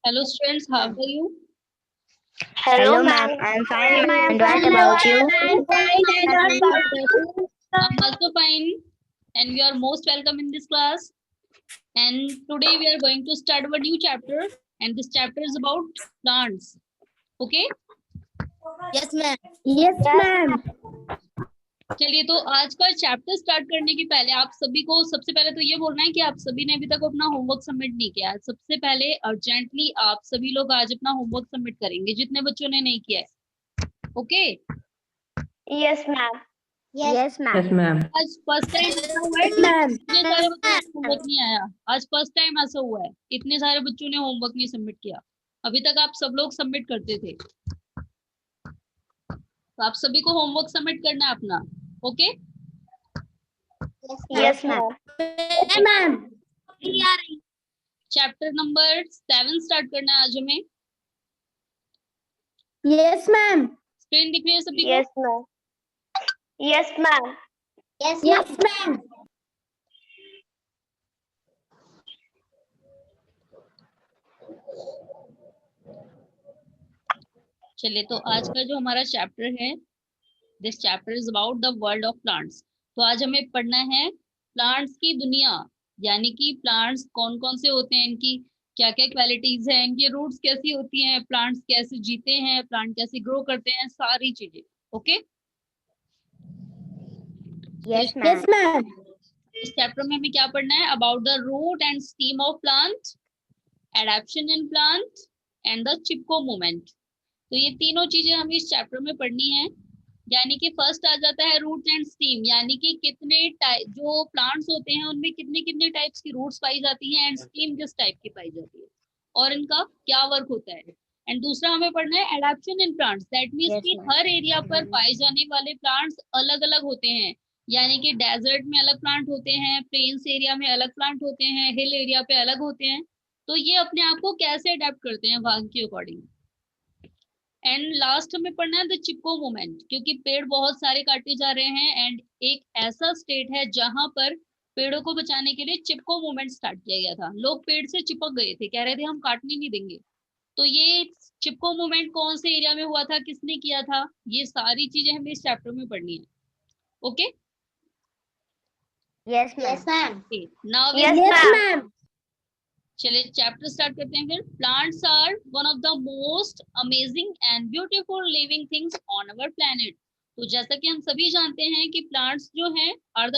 Hello students, how are you? Hello, ma'am. I'm fine. And what about you? I'm also fine and you are most welcome in this class. And today we are going to start our new chapter and this chapter is about plants. Okay? Yes, ma'am. Yes, ma'am. चलिए तो आज का chapter start करने के पहले आप सभी को सबसे पहले तो ये बोलना है कि आप सभी ने अभी तक अपना होमवर्क सबमिट नहीं किया है। सबसे पहले अर्जेंटली आप सभी लोग आज अपना होमवर्क सबमिट करेंगे जितने बच्चों ने नहीं किया है। Okay? Yes, ma'am. Yes, ma'am. Yes, ma'am. आज फर्स्ट टाइम ऐसा हुआ है Ma'am. इतने सारे बच्चों को होमवर्क नहीं आया। आज फर्स्ट टाइम ऐसा हुआ है इतने सारे बच्चों ने होमवर्क नहीं सबमिट किया। अभी तक आप सब लोग सबमिट करते थे, तो आप सभी को होमवर्क सबमिट करना है अपना। Okay? Yes, ma'am. Yes, ma'am. Chapter number 7 start करना है आज हमें। Yes, ma'am. स्क्रीन दिख रही है सभी को? Yes, ma'am. Yes, ma'am. Yes, ma'am. चलिए तो आज का जो हमारा चैप्टर है, this chapter is about the world of plants. तो आज हमें पढ़ना है प्लांट्स की दुनिया, यानी कि प्लांट्स कौन कौन से होते हैं, इनकी क्या क्या क्वालिटीज है, इनकी रूट्स कैसी होती हैं, प्लांट्स कैसे जीते हैं, प्लांट कैसे ग्रो करते हैं, सारी चीजें। Okay? Yes, ma'am. Yes, ma'am. इस चैप्टर में हमें क्या पढ़ना है? About the root and stem of plant, adaptation in plant and the Chipko movement. तो ये तीनों चीजें हमें इस चैप्टर में पढ़नी है। यानी कि फर्स्ट आ जाता है रूट एंड स्टीम, यानी कि कितने टाइप जो प्लांट्स होते हैं उनमें कितने कितने टाइप्स की रूट्स पाई जाती हैं एंड स्टीम किस टाइप की पाई जाती है और इनका क्या वर्क होता है। एंड दूसरा हमें पढ़ना है adaptation in plants, that means Yes, कि ma'am. हर एरिया पर पाए जाने वाले प्लांट्स अलग अलग होते हैं। यानी कि डेजर्ट में अलग प्लांट होते हैं, प्लेन्स एरिया में अलग प्लांट होते हैं, हिल एरिया पे अलग होते हैं। तो ये अपने आप को कैसे अडेप्ट करते हैं वहां के अकॉर्डिंग। एंड लास्ट हमें पढ़ना है द चिपको मूवमेंट, क्योंकि पेड़ बहुत सारे काटे जा रहे हैं एंड एक ऐसा स्टेट है जहां पर पेड़ों को बचाने के लिए चिपको मूवमेंट स्टार्ट किया गया था। लोग पेड़ से चिपक गए थे, कह रहे थे हम काटने नहीं देंगे। तो ये चिपको मूवमेंट कौन से एरिया में हुआ था, किसने किया था, ये सारी चीजें हमें इस चैप्टर में पढ़नी है। Okay? Yes, ma'am. Now Yes, Yes, ma'am. ma'am. चलिए चैप्टर स्टार्ट करते हैं फिर। Plants are one of the most amazing and beautiful living things on our planet. तो जैसा कि हम सभी जानते हैं कि प्लांट्स जो हैं are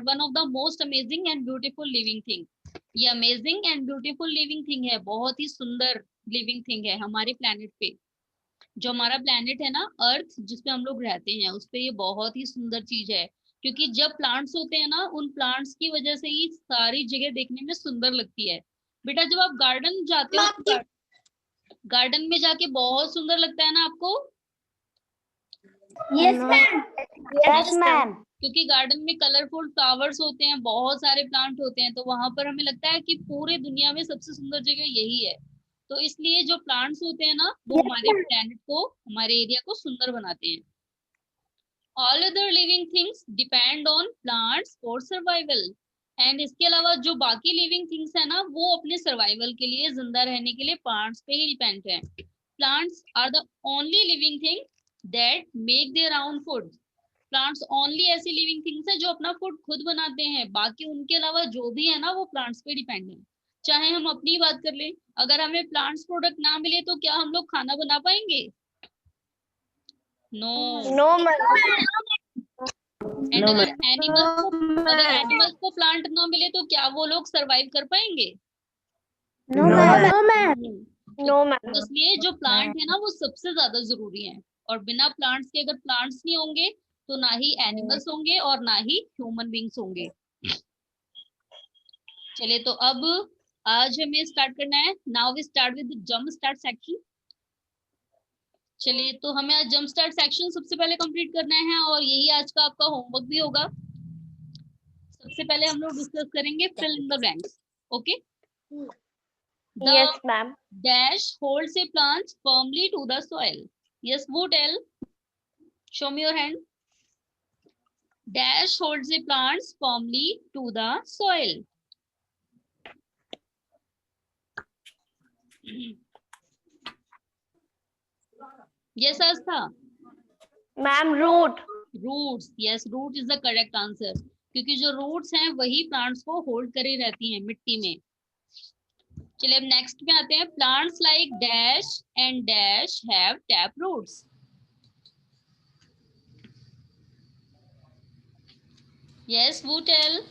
one of the most amazing and beautiful living thing. ये amazing and beautiful living thing है, बहुत ही सुंदर लिविंग थिंग है हमारे प्लैनेट पे। जो हमारा प्लैनेट है ना अर्थ, जिसपे हम लोग रहते हैं, उस पे ये बहुत ही सुंदर चीज है। क्योंकि जब प्लांट्स होते हैं ना, उन प्लांट्स की वजह से ही सारी जगह देखने में सुंदर लगती है। बेटा जब आप गार्डन जाते हो तो गार्डन में जाके बहुत सुंदर लगता है ना आपको? Yes, ma'am. Yes, ma'am. क्योंकि गार्डन में कलरफुल फ्लावर्स होते हैं, बहुत सारे प्लांट होते हैं, तो वहां पर हमें लगता है कि पूरे दुनिया में सबसे सुंदर जगह यही है। तो इसलिए जो प्लांट्स होते हैं ना, वो हमारे प्लैनेट को, हमारे एरिया को सुंदर बनाते हैं। All other living things depend on plants for survival. And इसके अलावा जो बाकी लिविंग थिंग्स है ना, वो अपने सर्वाइवल के लिए, जिंदा रहने के लिए प्लांट्स पे ही डिपेंड है। Plants are the only living thing that make their own food. Plants only ऐसी लिविंग थिंग्स है जो अपना फूड खुद बनाते हैं। बाकी उनके अलावा जो भी है ना, वो प्लांट्स पे डिपेंड है। चाहे हम अपनी बात कर लें, अगर हमें प्लांट्स प्रोडक्ट ना मिले तो क्या हम लोग खाना बना पाएंगे? No. No, ma'am. And No, अगर ma'am. एनिमल्स को प्लांट ना मिले तो क्या वो लोग सरवाइव कर पाएंगे? No, No, ma'am. ma'am. No, ma'am. No, ma'am. इसलिए जो प्लांट है ना, वो सबसे ज्यादा जरूरी है। और बिना प्लांट्स के, अगर प्लांट्स नहीं होंगे तो ना ही एनिमल्स होंगे और ना ही ह्यूमन बींग्स होंगे। चलिए तो अब आज हमें स्टार्ट करना है। Now we start with jump start section. चलिए तो हमें आज जंप स्टार्ट सेक्शन सबसे पहले कंप्लीट करना है और यही आज का आपका होमवर्क भी होगा। सबसे पहले हम लोग डिस्कस करेंगे fill in the blanks. Okay? Yes, ma'am. dash holds a plant firmly to the soil. Yes, who tell? Show me your hand. Dash holds a plant firmly to the soil. Yes, Astha. Ma'am, root. Roots. Yes, root is the correct answer. क्योंकि जो roots हैं वही plants को hold करे रहती हैं मिट्टी में। चलिए अब नेक्स्ट में आते हैं। Plants like dash and dash have tap roots. Yes, वो टेल।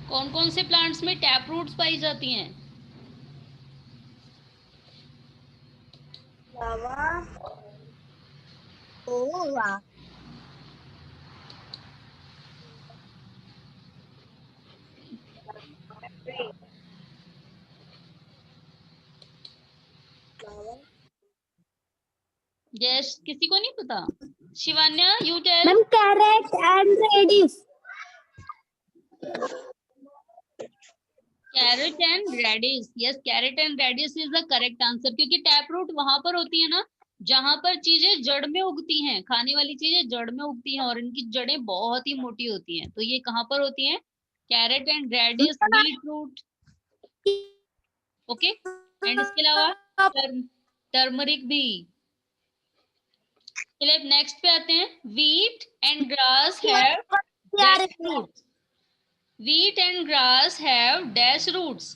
कौन कौन से प्लांट्स में टैप रूट्स पाई जाती हैं? यस, किसी को नहीं पता? Shivanya, you tell. Ma'am, carrot and radish. Carrot and radish. Yes, carrot and radish is the correct answer. क्योंकि टैप रूट वहां पर होती है ना जहां पर चीजें जड़ में उगती हैं, खाने वाली चीजें जड़ में उगती हैं और इनकी जड़ें बहुत ही मोटी होती हैं। तो ये कहाँ पर होती हैं? Carrot and radish, beet root. Okay, and इसके अलावा टर्मरिक भी। चलिए नेक्स्ट पे आते हैं। Wheat and grass have dash roots. Wheat and grass have dash roots.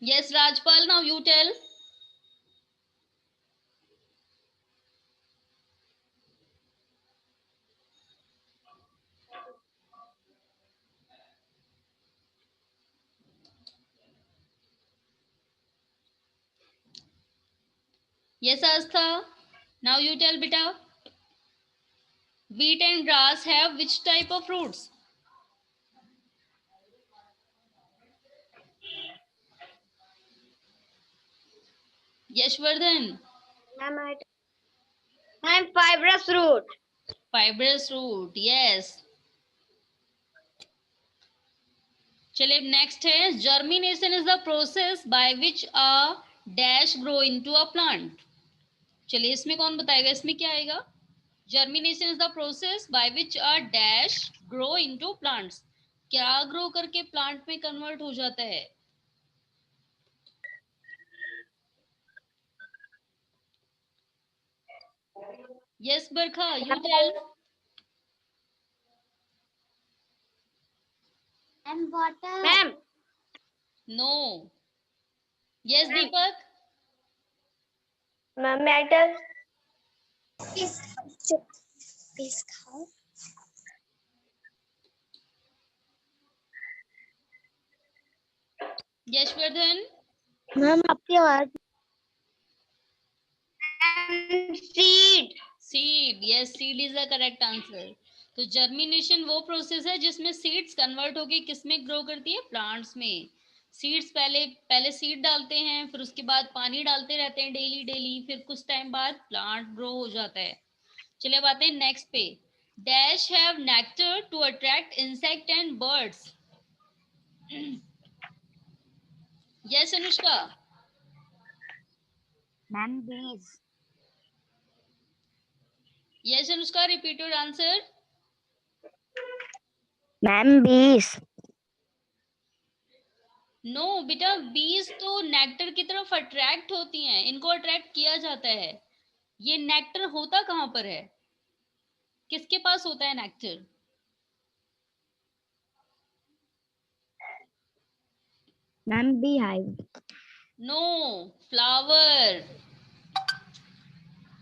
Yes, Rajpal, now you tell. Yes, Astha, now you tell, beta. Wheat and grass have which type of roots? Yashvardhan. Ma'am, fibrous root. Fibrous root, yes. चलिए next है। Germination is the process by which a dash grow into a plant. चलिए इसमें कौन बताएगा, इसमें क्या आएगा? Germination is the process by which a dash grow into plants. क्या ग्रो करके प्लांट में कन्वर्ट हो जाता है? Yes Barkha, you tell. And water. Ma'am, no. Yes Deepak. ma'am, metal. Please count. Yashvardhan. Ma'am, आपकी आवाज। Seed. Seed. Yes, seed is the correct answer. तो germination वो प्रोसेस है जिसमें सीड्स कन्वर्ट होके किसमें ग्रो करती है? प्लांट्स में। सीड्स पहले सीड डालते हैं, फिर उसके बाद पानी डालते रहते हैं डेली डेली, फिर कुछ टाइम बाद प्लांट ग्रो हो जाता है। चलिए अब आते हैं नेक्स्ट पे। Dash have nectar to attract insect and birds. Yes Anushka. Ma'am, bees. Yes Anushka, repeat your answer. Ma'am, bees. No बेटा, बीज तो नेक्टर की तरफ अट्रैक्ट होती हैं, इनको अट्रैक्ट किया जाता है। ये नेक्टर होता कहाँ पर है? किसके पास होता है nectar? Ma'am, beehive. No, flower.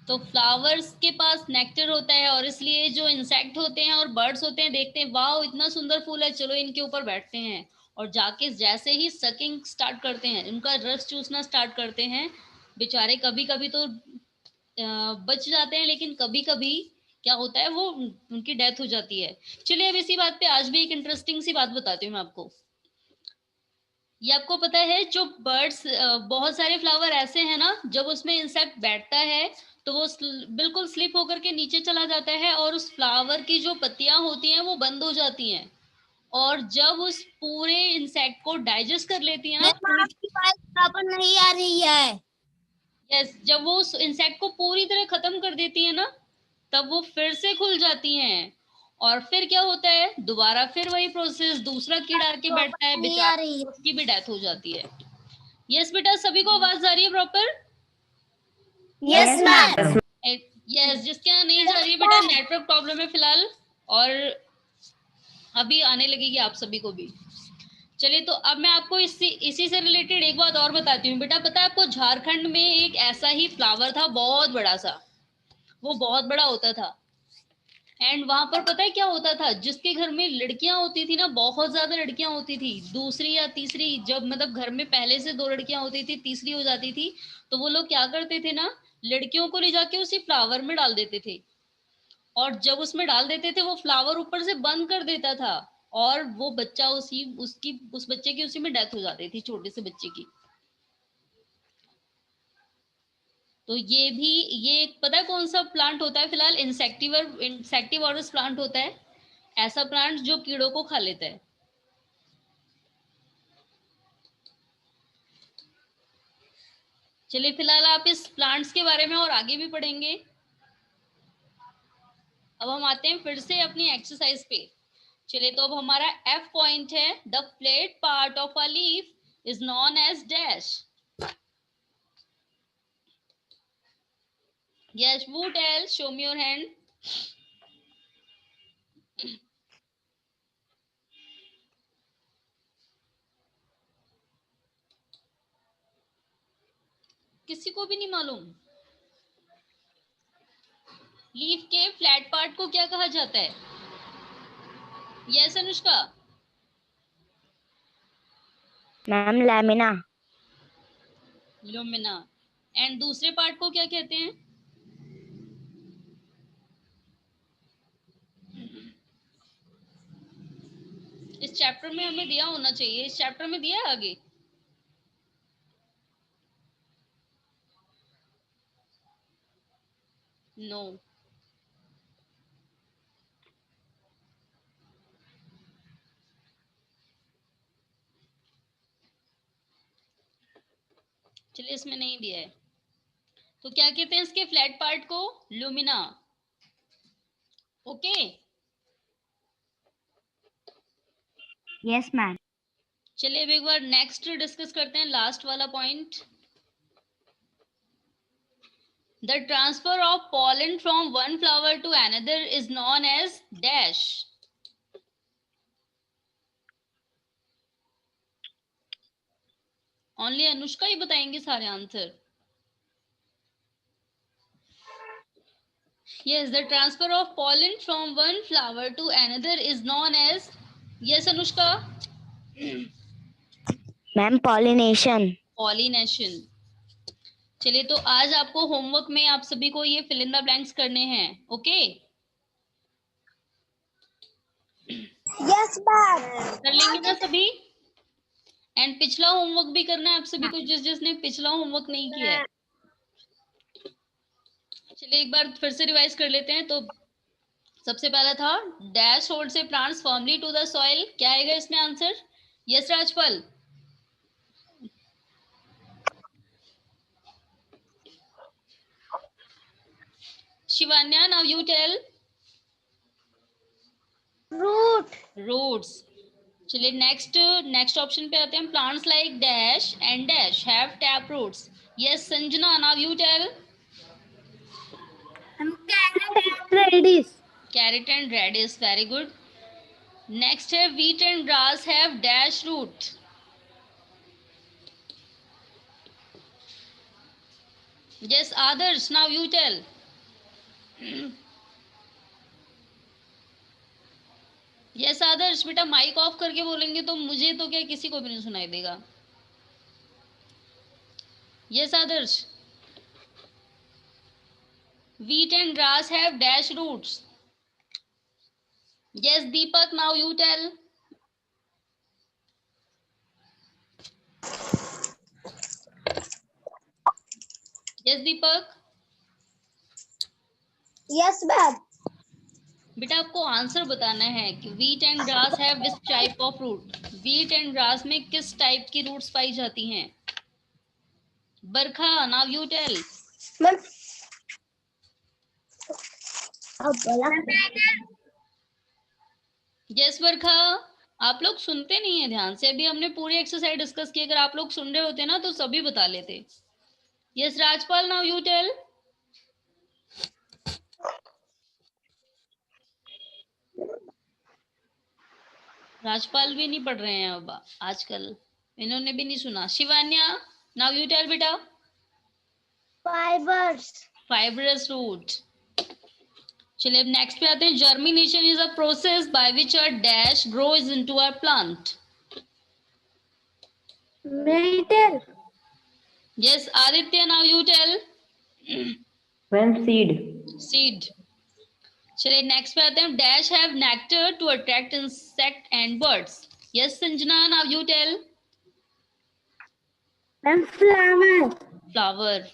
तो फ्लावर्स के पास नेक्टर होता है और इसलिए जो इंसेक्ट होते हैं और बर्ड्स होते हैं देखते हैं, वाह इतना सुंदर फूल है, चलो इनके ऊपर बैठते हैं, और जाके जैसे ही सकिंग स्टार्ट करते हैं, उनका रस चूसना स्टार्ट करते हैं। बेचारे कभी कभी तो बच जाते हैं, लेकिन कभी कभी क्या होता है, वो उनकी डेथ हो जाती है। चलिए अब इसी बात पे आज भी एक इंटरेस्टिंग सी बात बताती हूँ मैं आपको। ये आपको पता है जो बर्ड्स, बहुत सारे फ्लावर ऐसे हैं ना, जब उसमें इंसेक्ट बैठता है तो वो बिल्कुल स्लिप होकर के नीचे चला जाता है और उस फ्लावर की जो पत्तियां होती हैं वो बंद हो जाती हैं, और जब उस पूरे इंसेक्ट को डाइजेस्ट कर लेती है ना, आपकी आवाज प्रॉपर नहीं आ रही है। यस, जब वो उस इंसेक्ट को पूरी तरह खत्म कर देती है ना, तब वो फिर से खुल जाती हैं और फिर क्या होता है, दोबारा फिर वही प्रोसेस, दूसरा कीड़ा आके बैठता है, नहीं आ रही। बेचारा उसकी भी डेथ हो जाती है। यस बेटा, सभी को आवाज आ रही है प्रॉपर? Yes ma'am. यस, जिसके यहाँ नहीं जा रही है बेटा, नेटवर्क प्रॉब्लम है फिलहाल, और अभी आने लगेगी आप सभी को भी। चलिए, तो अब मैं आपको इसी से रिलेटेड एक बात और बताती हूँ। बेटा पता है आपको, झारखंड में एक ऐसा ही फ्लावर था, बहुत बड़ा सा, वो बहुत बड़ा होता था। एंड वहां पर पता है क्या होता था, जिसके घर में लड़कियां होती थी ना, बहुत ज्यादा लड़कियां होती थी, दूसरी या तीसरी, जब मतलब घर में पहले से 2 लड़कियां होती थी, तीसरी हो जाती थी, तो वो लोग क्या करते थे ना, लड़कियों को ले जाके उसी फ्लावर में डाल देते थे, और जब उसमें डाल देते थे वो फ्लावर ऊपर से बंद कर देता था, और वो बच्चा उस बच्चे की उसी में डेथ हो जाती थी, छोटे से बच्चे की। तो ये पता है कौन सा प्लांट होता है फिलहाल? इंसेक्टिवर्स प्लांट होता है, ऐसा प्लांट जो कीड़ों को खा लेता है। चलिए, फिलहाल आप इस प्लांट्स के बारे में और आगे भी पढ़ेंगे। अब हम आते हैं फिर से अपनी एक्सरसाइज पे। चलिए, तो अब हमारा एफ पॉइंट है, the flat part of a leaf is known as dash. Yes, who tell? Show me your hand. किसी को भी नहीं मालूम? लीफ के फ्लैट पार्ट को क्या कहा जाता है? Yes Anushka? Ma'am lamina. Lamina. And दूसरे पार्ट को क्या कहते हैं? इस चैप्टर में हमें दिया होना चाहिए, इस चैप्टर में दिया है आगे? नो। चलिए, इसमें नहीं दिया है। तो क्या कहते हैं इसके फ्लैट पार्ट को? लुमिना। ओके। Yes ma'am. चलिए, अब एक बार नेक्स्ट डिस्कस करते हैं, लास्ट वाला point. The transfer of pollen from one flower to another is known as dash. Only Anushka ही बताएंगे सारे answer. Yes, the transfer of pollen from one flower to another is known as, yes Anushka? Ma'am pollination. Pollination. चलिए, तो आज आपको homework में आप सभी को ये फिल इन द ब्लैंक्स करने हैं, ओके? Yes ma'am. कर लेंगे ना सभी? एंड पिछला होमवर्क भी करना है आप सभी को, जिसने पिछला होमवर्क नहीं किया है। चलिए, एक बार फिर से रिवाइज कर लेते हैं। तो सबसे पहला था, डैश होल्ड से plants firmly to the soil. क्या आएगा इसमें answer? Yes Rajpal? Shivanya, now you tell. Root. Roots. चलिए, नेक्स्ट ऑप्शन पे आते हैं। Plants like dash and dash have tap roots. Yes Sanjana, now you tell. Radish. Carrot and radish, very good. Next है, wheat and grass have dash root. Yes Adarsh, now you tell. Yes Adarsh, बेटा mic of करके बोलेंगे तो मुझे तो क्या, किसी को भी नहीं सुनाई देगा। Yes Adarsh. Wheat and grass have dash roots. Yes, Deepak, now you tell. Yes, Deepak. Yes ma'am. बेटा आपको आंसर बताना है कि wheat and grass have which type of root. Wheat and grass में किस टाइप की रूट्स पाई जाती हैं? Barkha, now you tell. Ma'am yes Barkha, आप लोग सुनते नहीं है ध्यान से। अभी हमने पूरी एक्सरसाइज डिस्कस की, अगर आप लोग सुन रहे होते ना तो सभी बता लेते। Yes Rajpal, now you tell. Rajpal भी नहीं पढ़ रहे हैं अब आजकल, इन्होंने भी नहीं सुना। शिवान्या, नाउ यू टेल बेटा। Fibers. Fibrous root. चलिए अब नेक्स्ट पे आते हैं। Germination is a process by which a dash grows into a plant. Metal. Yes Aditya, now you tell. When seed. Seed. चलिए नेक्स्ट पे आते हैं। Dash have nectar to attract insect and birds. Yes Sanjana, now you tell. Flower. Flower.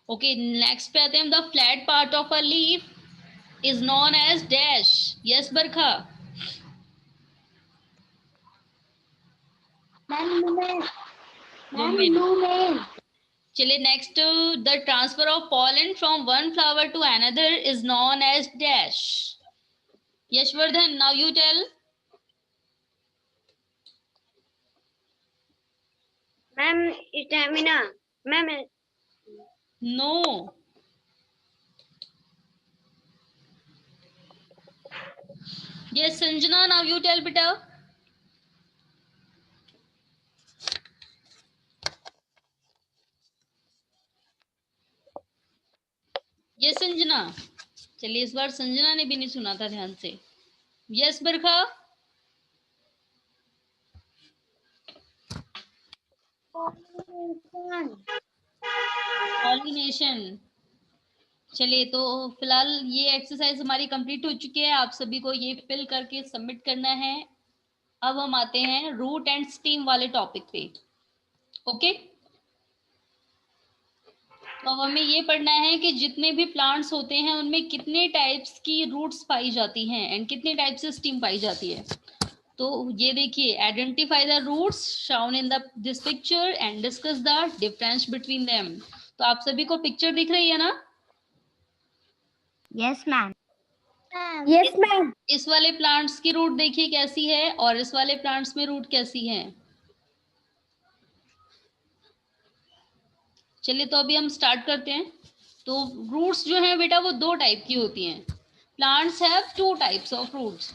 Okay next पे आते हैं। The flat part of a leaf is known as dash. Yes Barkha. Lumen. चलिए next. The transfer of pollen from one flower to another is known as dash. Yashvardhan, now you tell. Ma'am, stamina. Ma'am. No. Yes Sanjana, now you tell beta. Yes Sanjana. चलिए इस बार संजना ने भी नहीं सुना था ध्यान से। यस बरखा। पॉलिनेशन। चलिए तो फिलहाल ये एक्सरसाइज हमारी कंप्लीट हो चुकी है। आप सभी को ये फिल करके सबमिट करना है। अब हम आते हैं रूट एंड स्टीम वाले टॉपिक पे। ओके, तो अब हमें ये पढ़ना है कि जितने भी प्लांट्स होते हैं उनमें कितने टाइप्स की रूट्स पाई जाती हैं एंड कितने टाइप से स्टीम पाई जाती है। तो ये देखिए, identify the roots shown in this picture and discuss the difference between them. तो आप सभी को पिक्चर दिख रही है ना? Yes, ma'am. Yes, ma'am. इस वाले प्लांट्स की रूट देखिए कैसी है और इस वाले प्लांट्स में रूट कैसी है। चलिए तो अभी हम स्टार्ट करते हैं। तो रूट्स जो हैं बेटा वो दो टाइप की होती हैं। Plants have two types of roots.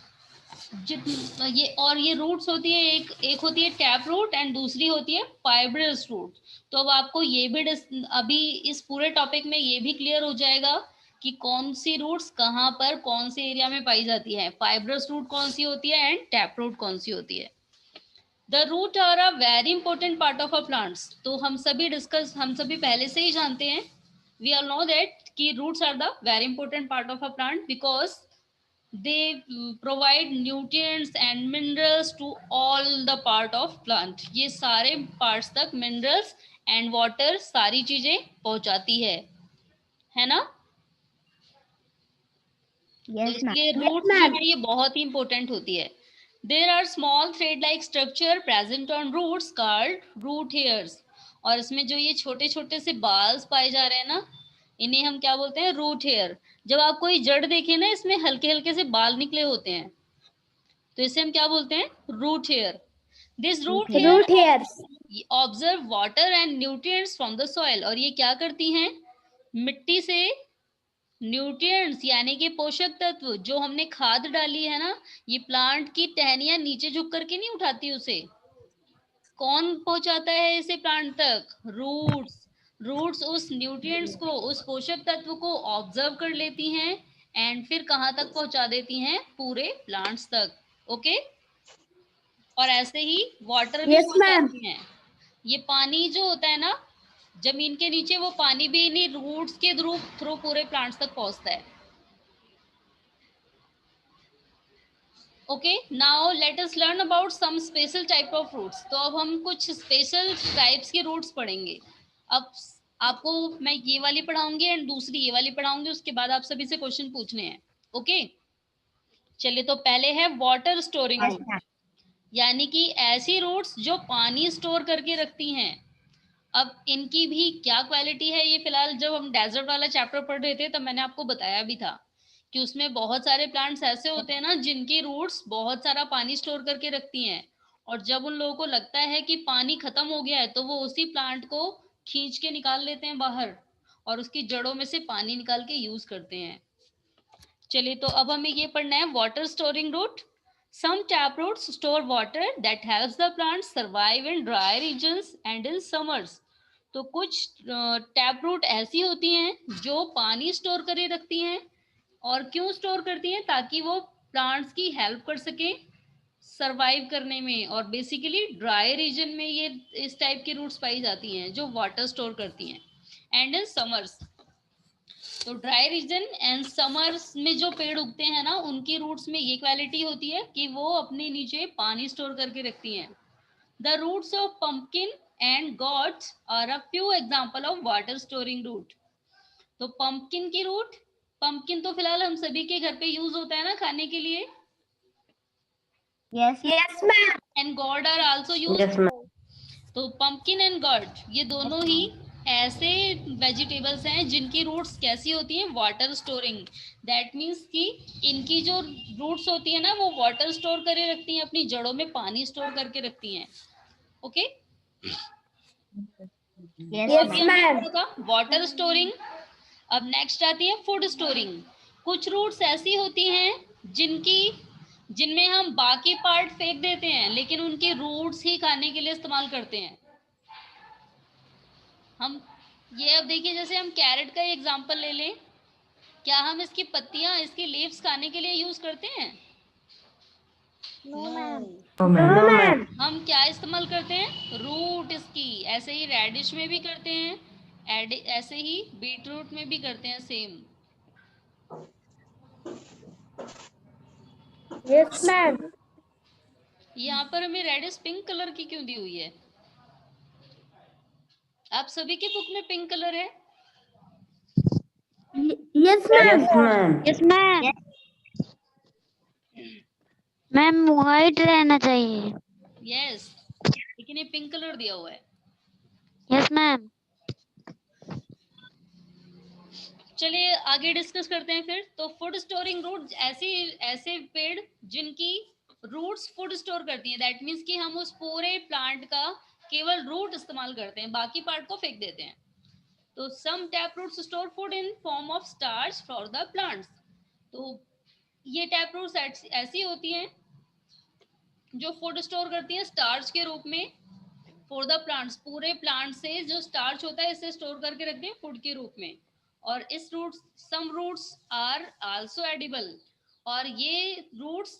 ये रूट्स होती है, एक होती है टैप रूट एंड दूसरी होती है फाइब्रस रूट। तो अब आपको ये भी अभी इस पूरे टॉपिक में ये भी क्लियर हो जाएगा कि कौन सी रूट्स कहाँ पर कौन से एरिया में पाई जाती है। फाइब्रस रूट कौन सी होती है एंड टैप रूट कौन सी होती है। The root are a very important part of a plants. तो हम सभी पहले से ही जानते हैं, वी आर नो दैट कि roots are the very important part of a plant because they provide nutrients and minerals to all the part of plant। ये सारे parts तक minerals and water सारी चीजें पहुंचाती है ना? Yes, ma'am. इसलिए रूट्स जो है ये बहुत ही इंपॉर्टेंट होती है। There are small thread like structure present on roots called root hairs. और इसमें जो ये छोटे छोटे से बाल्स पाए जा रहे हैं ना, इन्हें हम क्या बोलते हैं? Root hair. जब आप कोई जड़ देखे ना, इसमें हल्के हल्के से बाल निकले होते हैं, तो इसे हम क्या बोलते हैं? Root hair. This root hair observe water and nutrients from the soil. और ये क्या करती हैं? मिट्टी से न्यूट्रिएंट्स यानी कि पोषक तत्व जो हमने खाद डाली है ना, ये प्लांट की टहनियां नीचे झुक करके नहीं उठाती उसे। कौन पहुंचाता है इसे प्लांट तक? रूट्स। रूट्स उस न्यूट्रिएंट्स को, उस पोषक तत्व को ऑब्जर्व कर लेती हैं एंड फिर कहाँ तक पहुंचा देती हैं? पूरे प्लांट्स तक। ओके, और ऐसे ही वाटर भी पहुंचाती हैं। ये पानी जो होता है ना जमीन के नीचे, वो पानी भी इन्हीं रूट्स के थ्रू पूरे प्लांट्स तक पहुंचता है। Okay, now let us learn about some special type of roots. तो अब हम कुछ स्पेशल टाइप्स के रूट्स पढ़ेंगे। अब आपको मैं ये वाली पढ़ाऊंगी एंड दूसरी ये वाली पढ़ाऊंगी, उसके बाद आप सभी से क्वेश्चन पूछने हैं। ओके, चलिए तो पहले है water storing Yes, root, ma'am. यानी कि ऐसी रूट्स जो पानी स्टोर करके रखती हैं। अब इनकी भी क्या क्वालिटी है, ये फिलहाल जब हम डेजर्ट वाला चैप्टर पढ़ रहे थे तब मैंने आपको बताया भी था कि उसमें बहुत सारे प्लांट्स ऐसे होते हैं ना जिनकी रूट्स बहुत सारा पानी स्टोर करके रखती हैं, और जब उन लोगों को लगता है कि पानी खत्म हो गया है तो वो उसी प्लांट को खींच के निकाल लेते हैं बाहर और उसकी जड़ों में से पानी निकाल के यूज करते हैं। चलिए, तो अब हमें ये पढ़ना है water storing root. Some tap roots store water that helps the plant survive in dry regions and in summers. तो कुछ टैप रूट ऐसी होती हैं जो पानी स्टोर करे रखती हैं। और क्यों स्टोर करती हैं? ताकि वो प्लांट्स की हेल्प कर सके सरवाइव करने में। और बेसिकली ड्राई रीजन में ये इस टाइप की रूट्स पाई जाती हैं जो वाटर स्टोर करती हैं। एंड इन समर्स, तो ड्राई रीजन एंड समर्स में जो पेड़ उगते हैं ना, उनकी रूट्स में ये क्वालिटी होती है कि वो अपने नीचे पानी स्टोर करके रखती हैं। The roots of pumpkin and gourds are a few example of water storing root. तो पंपकिन की रूट, पंपकिन तो फिलहाल हम सभी के घर पे यूज होता है ना खाने के लिए। Yes. Yes, ma'am. And gourd are also use. Yes, ma'am. तो पंपकिन एंड गॉड ये दोनों ही ऐसे वेजिटेबल्स हैं जिनकी रूट्स कैसी होती हैं? Water storing. दैट मीन्स कि इनकी जो रूट्स होती है ना वो वाटर स्टोर करे रखती हैं, अपनी जड़ों में पानी स्टोर करके रखती हैं। Okay, Yes, ma'am. Water storing. अब नेक्स्ट आती है फूड स्टोरिंग। कुछ रूट्स ऐसी होती हैं जिनमें हम बाकी पार्ट फेंक देते हैं लेकिन उनके रूट्स ही खाने के लिए इस्तेमाल करते हैं हम। ये अब देखिए, जैसे हम कैरेट का एग्जांपल ले लें, क्या हम इसकी पत्तियां, इसकी लीव्स खाने के लिए यूज करते हैं? No, ma'am. No, No, ma'am. हम क्या इस्तेमाल करते हैं? रूट इसकी। ऐसे ही रेडिश में भी करते हैं, ऐसे ही बीटरूट में भी करते हैं सेम। Yes, ma'am. यहाँ पर हमें रेडिश पिंक कलर की क्यों दी हुई है? आप सभी के बुक में पिंक कलर है? Yes, ma'am. Yes, ma'am. Yes, ma'am. Ma'am white रहना चाहिए। यस, लेकिन ये पिंक कलर दिया हुआ है। Yes ma'am. चलिए आगे डिस्कस करते हैं फिर। तो फूड स्टोरिंग रूट, ऐसे पेड़ जिनकी रूट्स फूड स्टोर करती हैं। दैट मीन्स कि हम उस पूरे प्लांट का केवल रूट इस्तेमाल करते हैं, बाकी पार्ट को फेंक देते हैं। तो some tap roots store food in form of starch for the plants. तो ये टैप रूट्स ऐसी होती हैं जो फूड स्टोर करती है स्टार्च के रूप में फॉर द प्लांट्स। पूरे प्लांट से जो स्टार्च होता है इसे स्टोर करके रखते हैं फूड के रूप में। और इस roots, some roots are also edible. और ये रूट्स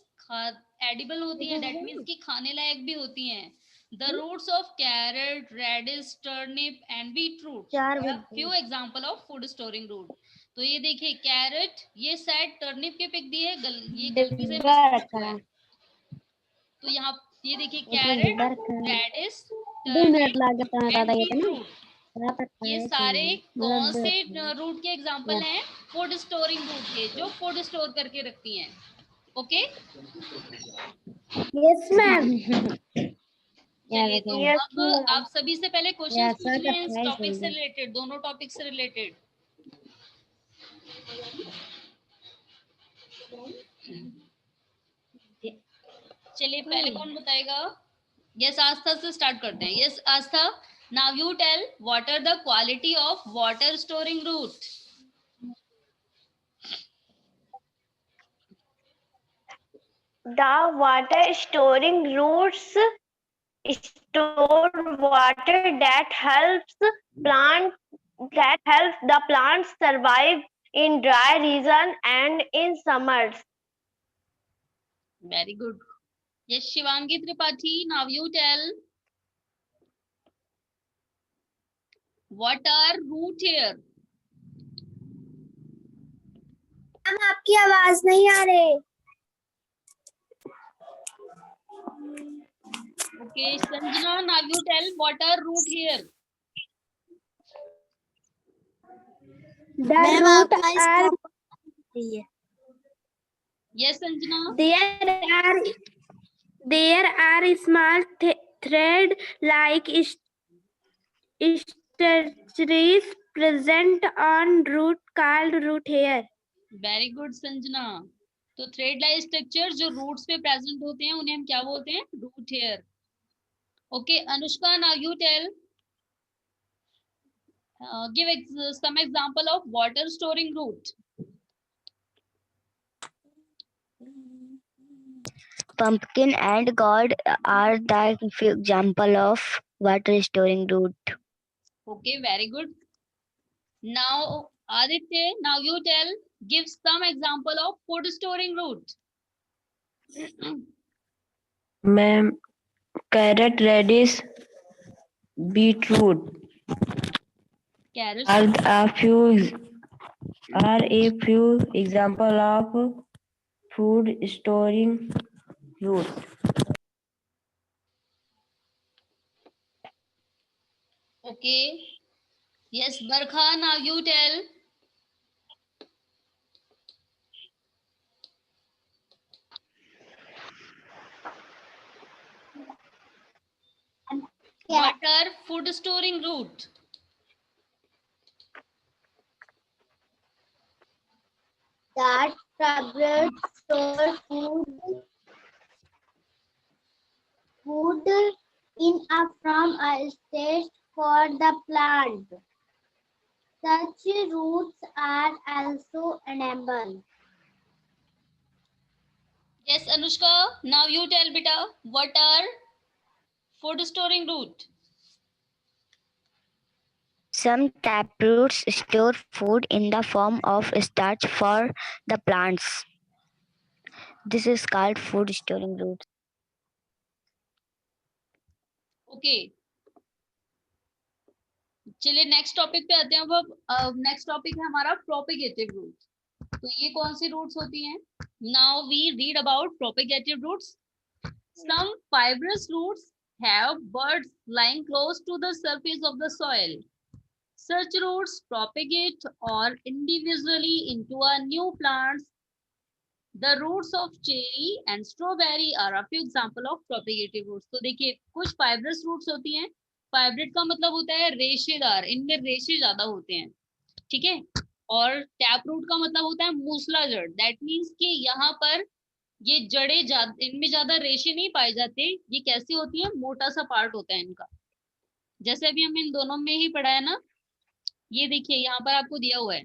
एडिबल होती है, दैट मीन्स कि खाने लायक भी होती हैं। The roots of carrot, radish, turnip and beetroot are few example of food storing root. तो ये देखिए, कैरेट, ये शायद टर्निप के पिक दी है, ये गलती से मिस्टेक हुआ है। तो यहाँ ये देखिए, कैरेट, रेडिश, ये सारे कौन से रूट के एग्जांपल हैं? फूड स्टोरिंग रूट के, जो फूड स्टोर करके रखती हैं। Okay, yes ma'am. चलिए, तो अब आप सभी से पहले क्वेश्चन पूछ लें इस टॉपिक से रिलेटेड, दोनों टॉपिक से रिलेटेड। चलिए, पहले कौन बताएगा? यस, आस्था से स्टार्ट करते हैं। Yes Aastha, now you tell what are the quality of water storing root? The water storing roots store water that helps the plants survive in dry region and in summers. Very good. Yes, Shivangi Tripathi, now you tell what are root here? Ma'am आपकी आवाज नहीं आ रही। Okay, Sanjana, now you tell what are root here? The root are Yes, Sanjana. There are small thread like stachys present on root called root hair. Very good Sanjana. तो thread like structure जो roots पे present होते हैं उन्हें हम क्या बोलते हैं? Root hair. Okay Anushka, now you tell, give some example of water storing root. Pumpkin and gourd are the few example of water storing root. Okay, very good. Now Aditya, now you tell, give some example of food storing root. Ma'am, carrot, radish, beetroot Carrots. are a few example of food storing root. Okay. Yes, Barkha, now you tell. What are food storing root? That tablets store food in a from a stage for the plant. Such roots are also edible. Yes, Anushka, now you tell beta, what are food storing root? Some taproots store food in the form of starch for the plants. This is called food storing roots. Okay. चलिए next topic पे आते हैं। अब next topic है हमारा प्रोपेगेटिव root. तो ये कौन सी रूट्स होती हैं? Now we read about propagative roots. Some fibrous roots have buds lying close to the surface of the soil. Such roots propagate or individually into a new plants. The roots of cherry and strawberry are a few example of propagative roots. तो देखिए कुछ fibrous roots होती हैं। Fibrate का मतलब होता है रेशेदार, इनमें रेशे ज्यादा होते हैं, ठीक है। और टैप रूट का मतलब होता है मूसला जड़। दैट मीन्स कि यहाँ पर ये जड़े इनमें ज्यादा रेशे नहीं पाए जाते। ये कैसी होती है? मोटा सा पार्ट होता है इनका। जैसे अभी हम इन दोनों में ही पढ़ा है ना, ये देखिए यहाँ पर आपको दिया हुआ है।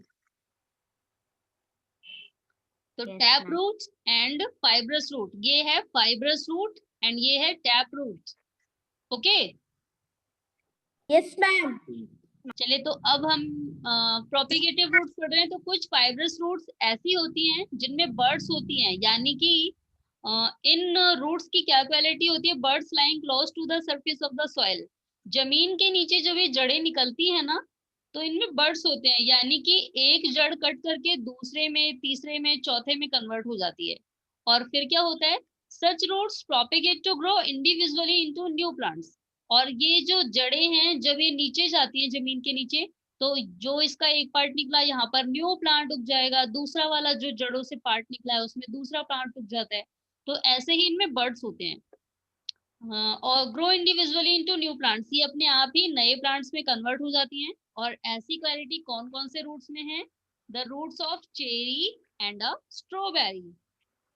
तो tap root and fibrous root, ये है फाइब्रस रूट एंड ये है tap root. Okay yes ma'am. चलिए तो अब हम प्रोपेगेटिव रूट्स पढ़ रहे हैं। तो कुछ फाइब्रस रूट्स ऐसी होती हैं जिनमें बर्ड्स होती हैं, यानी कि इन रूट्स की क्या क्वालिटी होती है? Birds lying close to the surface of the soil. जमीन के नीचे जब ये जड़ें निकलती है ना, तो इनमें बर्ड्स होते हैं, यानी कि एक जड़ कट करके दूसरे में, तीसरे में, चौथे में कन्वर्ट हो जाती है। और फिर क्या होता है? Such roots propagate to grow individually into new plants. और ये जो जड़ें हैं जब ये नीचे जाती हैं जमीन के नीचे, तो जो इसका एक पार्ट निकला यहाँ पर न्यू प्लांट उग जाएगा, दूसरा वाला जो जड़ों से पार्ट निकला है उसमें दूसरा प्लांट उग जाता है। तो ऐसे ही इनमें बर्ड्स होते हैं। और grow individually into new plants, ये अपने आप ही नए प्लांट्स में कन्वर्ट हो जाती हैं। और ऐसी क्वालिटी कौन कौन से रूट्स में है? The roots of cherry and a strawberry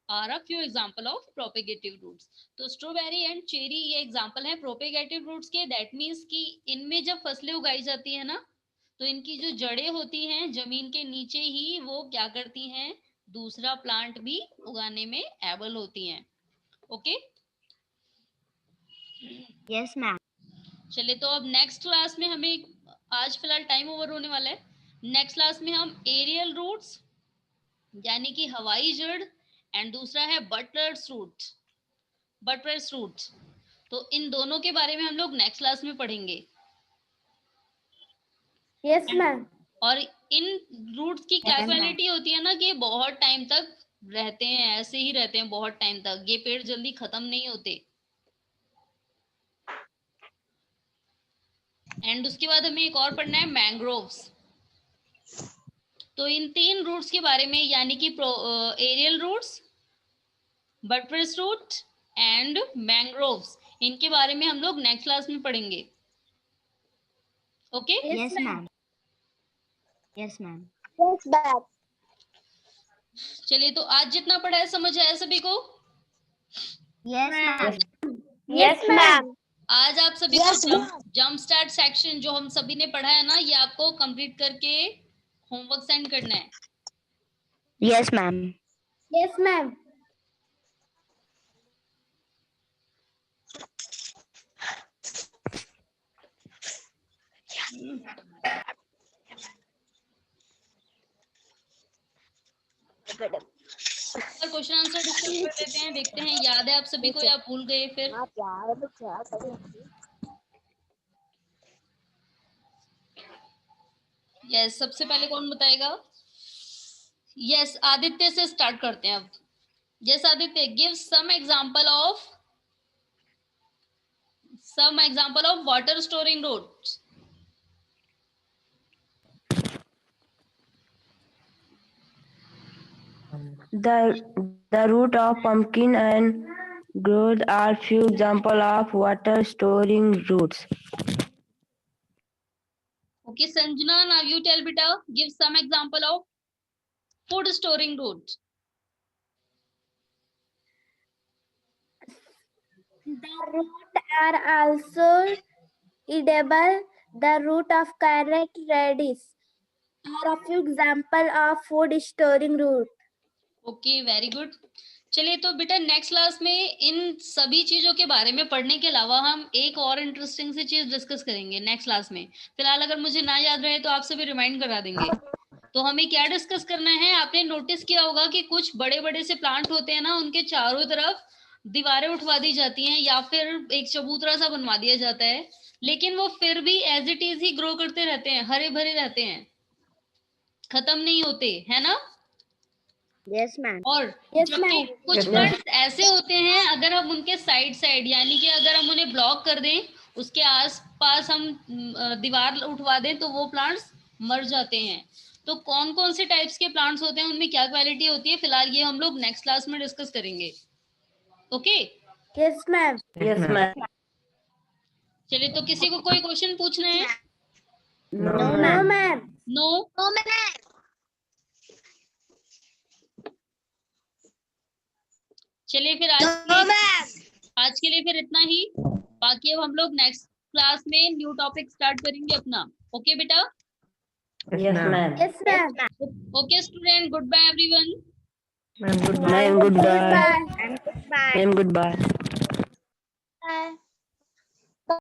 are a few example of propagative roots. तो स्ट्रॉबेरी एंड चेरी ये एग्जांपल है प्रोपेगेटिव रूट्स के। दैट मीन्स कि इनमें जब फसलें उगाई जाती है ना, तो इनकी जो जड़ें होती हैं जमीन के नीचे ही, वो क्या करती हैं? दूसरा प्लांट भी उगाने में एबल होती हैं। Okay Yes, ma'am. चलिए तो अब नेक्स्ट क्लास में हमें, आज फिलहाल टाइम ओवर होने वाला है, नेक्स्ट क्लास में हम एरियल रूट्स यानी कि हवाई जड़ एंड दूसरा है बटरस रूट। तो इन दोनों के बारे में हम लोग नेक्स्ट क्लास में पढ़ेंगे। Yes ma'am. और इन रूट्स की क्या क्वालिटी होती है ना, कि बहुत टाइम तक रहते हैं, ऐसे ही रहते हैं बहुत टाइम तक, ये पेड़ जल्दी खत्म नहीं होते। एंड उसके बाद हमें एक और पढ़ना है मैंग्रोव्स। तो इन तीन रूट्स के बारे में, यानी कि aerial roots, buttress root and mangroves, इनके बारे में हम लोग नेक्स्ट क्लास में पढ़ेंगे। Okay Yes, ma'am. Yes, ma'am. Yes ma'am. चलिए, तो आज जितना पढ़ा है समझ आया सभी को? Yes, ma'am. Yes, ma'am. आज आप सभी को जंप स्टार्ट सेक्शन जो हम सभी ने पढ़ा है ना, ये आपको कंप्लीट करके होमवर्क सेंड करना है। Yes, ma'am. Yes, ma'am. Question answer discuss कर लेते हैं, देखते हैं याद है आप सभी को या भूल गए फिर। यस, सबसे पहले कौन बताएगा? यस, आदित्य से स्टार्ट करते हैं अब। Yes Aditya, give some example of water storing roots. The root of pumpkin and gourd are few examples of water storing roots. Okay, Sanjana, now you tell beta, give some example of food storing roots. The root are also edible. The root of carrot radish are a few example of food storing root. Okay, very good. चलिए, तो बेटा next class में इन सभी चीजों के बारे में पढ़ने के अलावा हम एक और इंटरेस्टिंग सी चीज डिस्कस करेंगे नेक्स्ट क्लास में। फिलहाल अगर मुझे ना याद रहे तो आपसे भी रिमाइंड करा देंगे। तो हमें क्या डिस्कस करना है, आपने नोटिस किया होगा कि कुछ बड़े बड़े से प्लांट होते हैं ना, उनके चारों तरफ दीवारें उठवा दी जाती हैं या फिर एक चबूतरा सा बनवा दिया जाता है, लेकिन वो फिर भी एज इट इज ही ग्रो करते रहते हैं, हरे भरे रहते हैं, खत्म नहीं होते, है ना? Yes, ma'am. और Yes, जबकि ma'am. कुछ प्लांट्स ऐसे होते हैं, अगर हम उनके साइड यानी कि अगर हम उन्हें ब्लॉक कर दें, उसके आसपास हम दीवार उठवा दें, तो वो प्लांट्स मर जाते हैं। तो कौन कौन से टाइप्स के प्लांट्स होते हैं, उनमें क्या क्वालिटी होती है, फिलहाल ये हम लोग नेक्स्ट क्लास में डिस्कस करेंगे। Okay, Yes, ma'am. Yes, ma'am. चलिए, तो किसी को कोई क्वेश्चन पूछना है? No, No, ma'am. ma'am. No? चलिए फिर आज के लिए फिर इतना ही। बाकी अब हम लोग नेक्स्ट क्लास में न्यू टॉपिक स्टार्ट करेंगे अपना। ओके बेटा? Yes, ma'am. Yes, ma'am. Okay student, goodbye everyone. Ma'am, goodbye. Goodbye. Ma'am, goodbye. Bye.